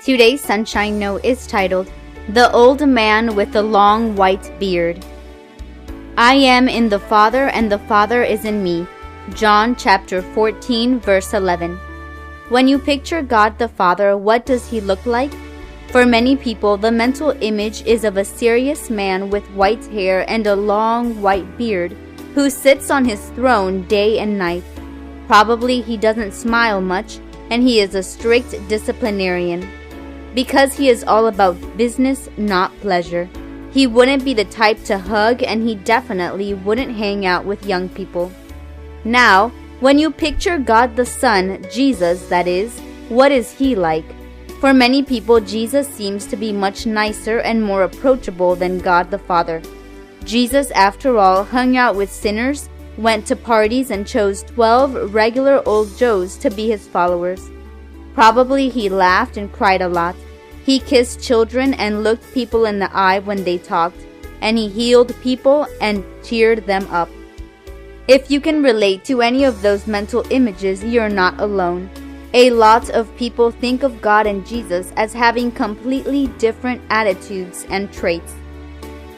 Today's Sunshine Note is titled, The Old Man with the Long White Beard. I am in the Father, and the Father is in me. John chapter 14, verse 11. When you picture God the Father, what does he look like? For many people, the mental image is of a serious man with white hair and a long white beard, who sits on his throne day and night. Probably he doesn't smile much, and he is a strict disciplinarian, because he is all about business, not pleasure. He wouldn't be the type to hug, and he definitely wouldn't hang out with young people. Now, when you picture God the Son, Jesus that is, what is he like? For many people, Jesus seems to be much nicer and more approachable than God the Father. Jesus, after all, hung out with sinners, went to parties, and chose 12 regular old Joes to be his followers. Probably he laughed and cried a lot. He kissed children and looked people in the eye when they talked, and he healed people and cheered them up. If you can relate to any of those mental images, you're not alone. A lot of people think of God and Jesus as having completely different attitudes and traits.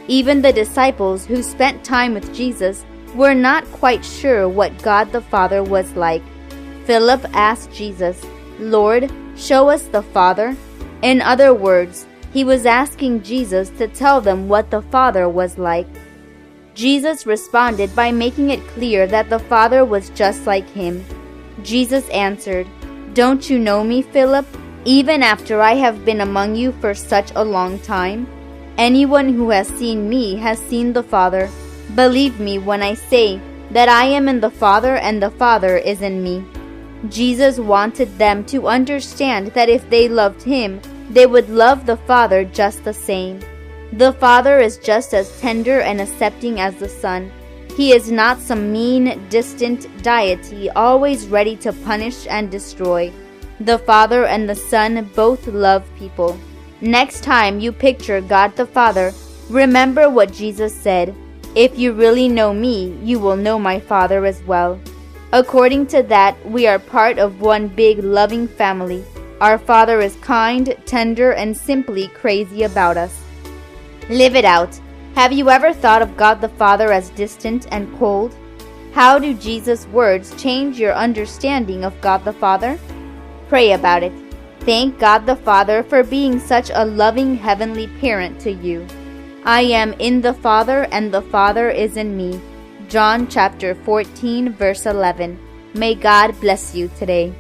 Even the disciples who spent time with Jesus were not quite sure what God the Father was like. Philip asked Jesus, "Lord, show us the Father." In other words, he was asking Jesus to tell them what the Father was like. Jesus responded by making it clear that the Father was just like him. Jesus answered, "Don't you know me, Philip, even after I have been among you for such a long time? Anyone who has seen me has seen the Father. Believe me when I say that I am in the Father and the Father is in me." Jesus wanted them to understand that if they loved him, they would love the Father just the same. The Father is just as tender and accepting as the Son. He is not some mean, distant deity always ready to punish and destroy. The Father and the Son both love people. Next time you picture God the Father, remember what Jesus said, "If you really know me, you will know my Father as well." According to that, we are part of one big loving family. Our Father is kind, tender, and simply crazy about us. Live it out. Have you ever thought of God the Father as distant and cold? How do Jesus' words change your understanding of God the Father? Pray about it. Thank God the Father for being such a loving heavenly parent to you. I am in the Father, and the Father is in me. John chapter 14, verse 11. May God bless you today.